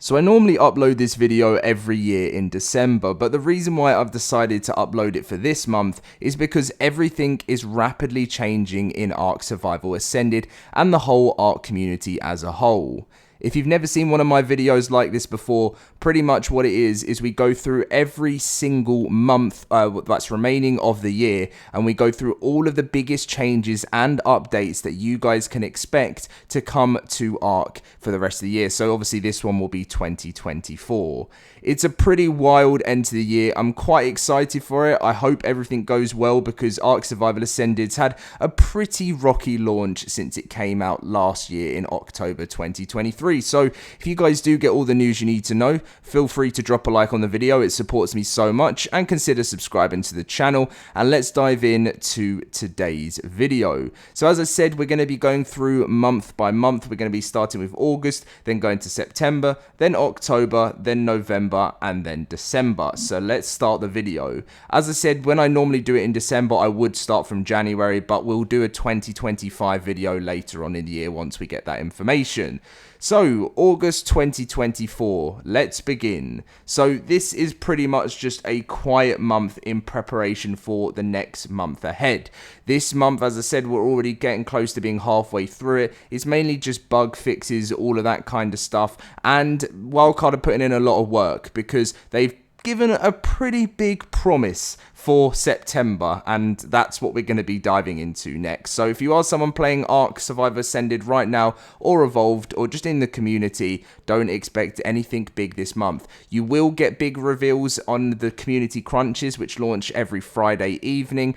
So I normally upload this video every year in December, but the reason why I've decided to upload it for this month is because everything is rapidly changing in ARK Survival Ascended and the whole ARK community as a whole. If you've never seen one of my videos like this before, pretty much what it is we go through every single month that's remaining of the year, and we go through all of the biggest changes and updates that you guys can expect to come to ARK for the rest of the year. So obviously this one will be 2024. It's a pretty wild end to the year. I'm quite excited for it. I hope everything goes well because ARK Survival Ascended's had a pretty rocky launch since it came out last year in October 2023. So if you guys do get all the news you need to know, feel free to drop a like on the video. It supports me so much, and consider subscribing to the channel. And let's dive in to today's video. So as I said, we're going to be going through month by month. We're going to be starting with August, then going to September, then October, then November, and then December. So let's start the video. As I said, when I normally do it in December, I would start from January, but we'll do a 2025 video later on in the year once we get that information. So, August 2024, let's begin. So, this is pretty much just a quiet month in preparation for the next month ahead. This month, as I said, we're already getting close to being halfway through it. It's mainly just bug fixes, all of that kind of stuff, and Wildcard are putting in a lot of work because they've given a pretty big promise for September, and that's what we're going to be diving into next. So if you are someone playing ARK Survival Ascended right now, or Evolved, or just in the community, don't expect anything big this month. You will get big reveals on the community crunches, which launch every Friday evening,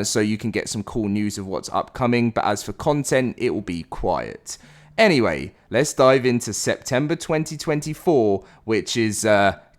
so you can get some cool news of what's upcoming, but as for content, it will be quiet. Anyway, let's dive into September 2024, which is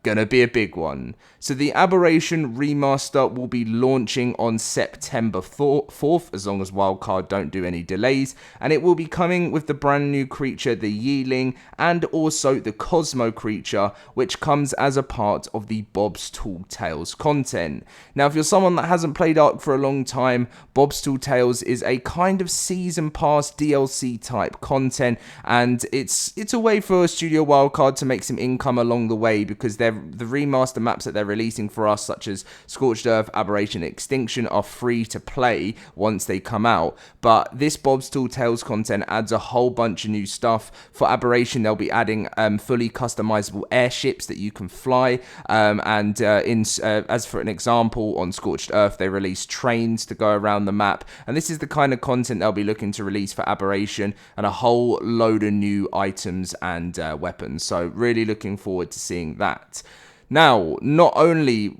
gonna be a big one. So the Aberration Remaster will be launching on September 4th, as long as Wildcard don't do any delays, and it will be coming with the brand new creature, the Yeeling, and also the Cosmo creature, which comes as a part of the Bob's Tall Tales content. Now, if you're someone that hasn't played ARK for a long time, Bob's Tall Tales is a kind of season pass DLC type content, and it's a way for Studio Wildcard to make some income along the way, because the remaster maps that they're releasing for us, such as Scorched Earth, Aberration, Extinction, are free to play once they come out. But this Bob's Tall Tales content adds a whole bunch of new stuff. For Aberration, they'll be adding fully customizable airships that you can fly, as for an example, on Scorched Earth, they release trains to go around the map, and this is the kind of content they'll be looking to release for Aberration, and a whole load of new items and weapons. So really looking forward to seeing that. Now, not only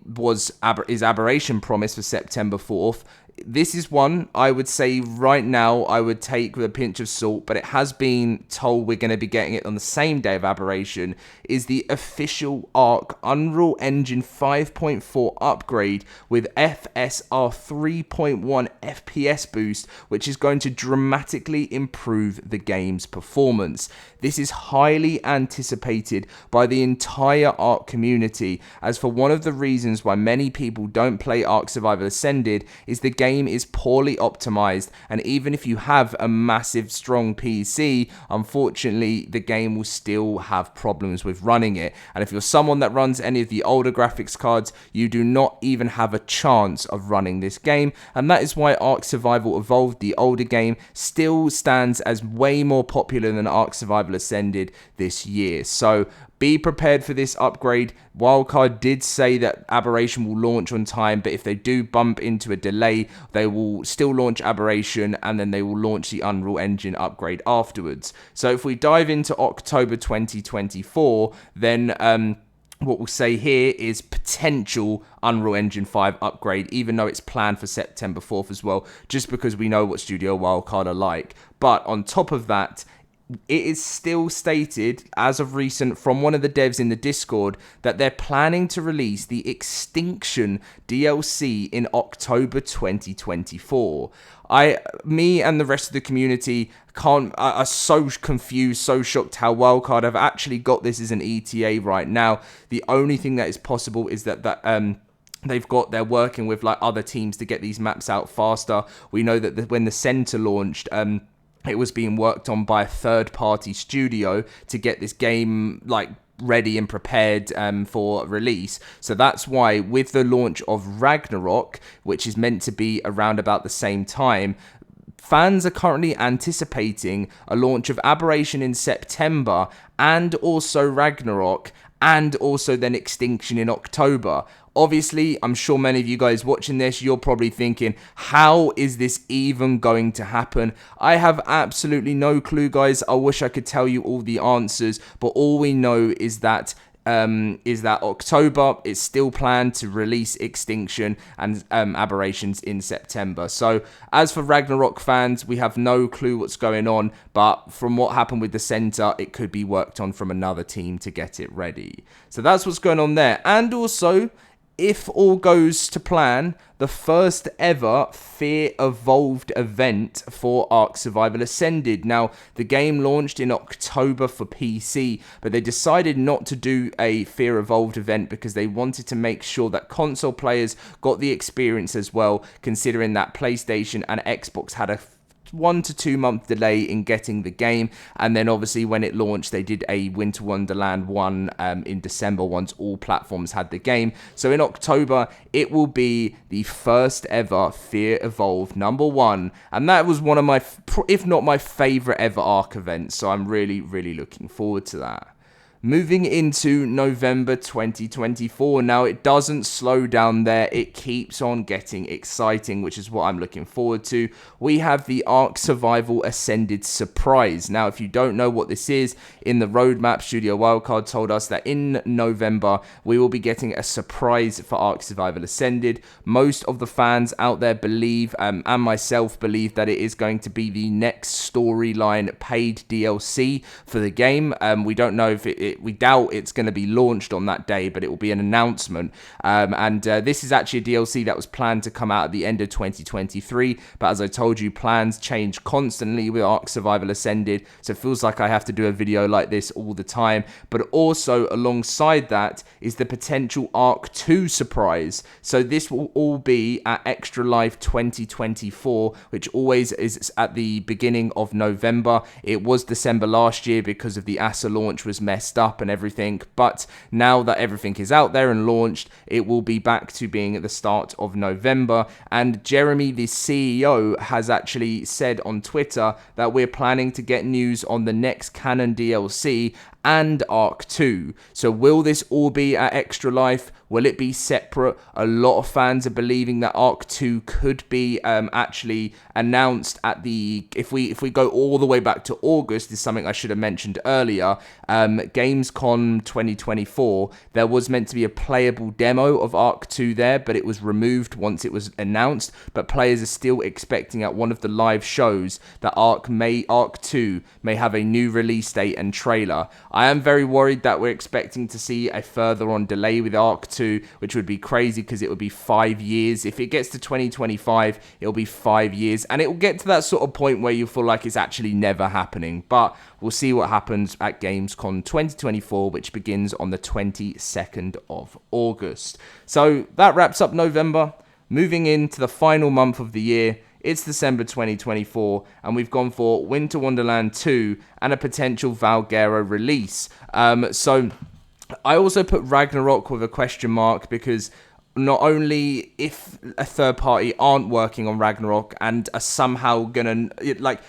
is Aberration promised for September 4th, this is one I would say right now I would take with a pinch of salt, but it has been told we're going to be getting it on the same day of Aberration, is the official ARK Unreal Engine 5.4 upgrade with FSR 3.1 FPS boost, which is going to dramatically improve the game's performance. This is highly anticipated by the entire ARK community, as for one of the reasons why many people don't play ARK Survival Ascended is the game is poorly optimized, and even if you have a massive strong PC, unfortunately the game will still have problems with running it. And if you're someone that runs any of the older graphics cards, you do not even have a chance of running this game, and that is why ARK Survival Evolved, the older game, still stands as way more popular than ARK Survival Ascended this year. So be prepared for this upgrade. Wildcard did say that Aberration will launch on time, but if they do bump into a delay, they will still launch Aberration, and then they will launch the Unreal Engine upgrade afterwards. So if we dive into October 2024, then what we'll say here is potential Unreal Engine 5 upgrade, even though it's planned for September 4th as well, just because we know what Studio Wildcard are like. But on top of that, it is still stated, as of recent, from one of the devs in the Discord, that they're planning to release the Extinction DLC in October 2024. Me and the rest of the community are so confused, so shocked how Wildcard have actually got this as an ETA right now. The only thing that is possible is that they're working with like other teams to get these maps out faster. We know that when the Center launched, it was being worked on by a third-party studio to get this game like ready and prepared for release. So that's why with the launch of Ragnarok, which is meant to be around about the same time, fans are currently anticipating a launch of Aberration in September and also Ragnarok and also then Extinction in October. Obviously, I'm sure many of you guys watching this, you're probably thinking, how is this even going to happen? I have absolutely no clue, guys. I wish I could tell you all the answers, but all we know is that October is still planned to release Extinction and Aberrations in September. So as for Ragnarok fans, we have no clue what's going on, but from what happened with the center, it could be worked on from another team to get it ready. So that's what's going on there. And also, if all goes to plan, the first ever Fear Evolved event for ARK Survival Ascended. Now, the game launched in October for PC, but they decided not to do a Fear Evolved event because they wanted to make sure that console players got the experience as well, considering that PlayStation and Xbox had a 1 to 2 month delay in getting the game, and then obviously when it launched they did a Winter Wonderland 1 in December once all platforms had the game. So in October it will be the first ever Fear Evolved #1, and that was one of my, if not my favorite ever ARK events, so I'm really looking forward to that. Moving into November 2024, now it doesn't slow down there, it keeps on getting exciting, which is what I'm looking forward to. We have the ARK Survival Ascended Surprise. Now, if you don't know what this is, in the roadmap, Studio Wildcard told us that in November, we will be getting a surprise for ARK Survival Ascended. Most of the fans out there believe, and myself believe, that it is going to be the next storyline paid DLC for the game. We don't know if we doubt it's going to be launched on that day, but it will be an announcement. This is actually a DLC that was planned to come out at the end of 2023, but as I told you, plans change constantly with ARK Survival Ascended, so it feels like I have to do a video like this all the time. But also alongside that is the potential ARK 2 surprise. So this will all be at Extra Life 2024, which always is at the beginning of November. It was December last year because of the ASA launch was messed up and everything, but now that everything is out there and launched, it will be back to being at the start of November. And Jeremy, the CEO, has actually said on Twitter that we're planning to get news on the next canon DLC and ARK 2. So will this all be at Extra Life? Will it be separate? A lot of fans are believing that ARK 2 could be actually announced at the, if we go all the way back to August, is something I should have mentioned earlier, Gamescom 2024, there was meant to be a playable demo of ARK 2 there, but it was removed once it was announced. But players are still expecting at one of the live shows that ARK 2 may have a new release date and trailer. I am very worried that we're expecting to see a further on delay with ARK 2, which would be crazy because it would be 5 years. If it gets to 2025, it'll be 5 years, and it will get to that sort of point where you feel like it's actually never happening. But we'll see what happens at Gamescom 2024, which begins on the 22nd of August. So that wraps up November. Moving into the final month of the year, it's December 2024, and we've gone for Winter Wonderland 2 and a potential Valguero release. So I also put Ragnarok with a question mark because not only if a third party aren't working on Ragnarok and are somehow gonna, like,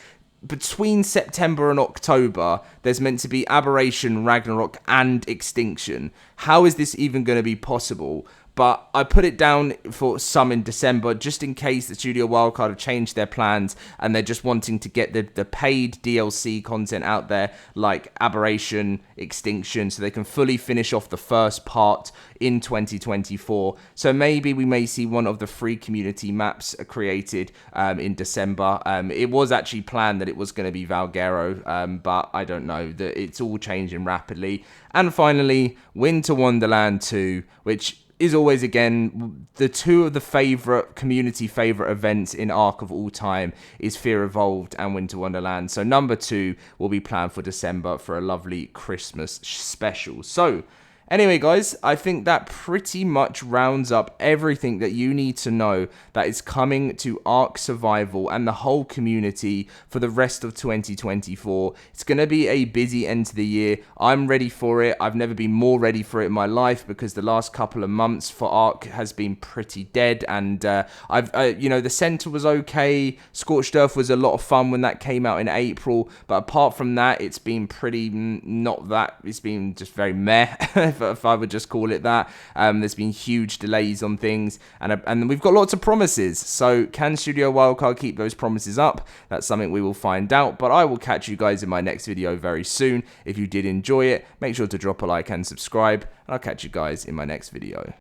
between September and October, there's meant to be Aberration, Ragnarok, and Extinction. How is this even going to be possible? But I put it down for some in December, just in case the Studio Wildcard have changed their plans and they're just wanting to get the paid DLC content out there, like Aberration, Extinction, so they can fully finish off the first part in 2024. So maybe we may see one of the free community maps created in December. It was actually planned that it was going to be Valguero, but I don't know. It's all changing rapidly. And finally, Winter Wonderland 2, which is always, again, the two of the community favorite events in ARK of all time is Fear Evolved and Winter Wonderland. So number 2 will be planned for December for a lovely Christmas special. So Anyway, guys, I think that pretty much rounds up everything that you need to know that is coming to ARK Survival and the whole community for the rest of 2024. It's going to be a busy end to the year. I'm ready for it. I've never been more ready for it in my life because the last couple of months for ARK has been pretty dead, and the center was okay. Scorched Earth was a lot of fun when that came out in April, but apart from that, it's been pretty not that. It's been just very meh. If I would just call it that. There's been huge delays on things, and we've got lots of promises. So can Studio Wildcard keep those promises up? That's something we will find out, but I will catch you guys in my next video very soon. If you did enjoy it, make sure to drop a like and subscribe, and I'll catch you guys in my next video.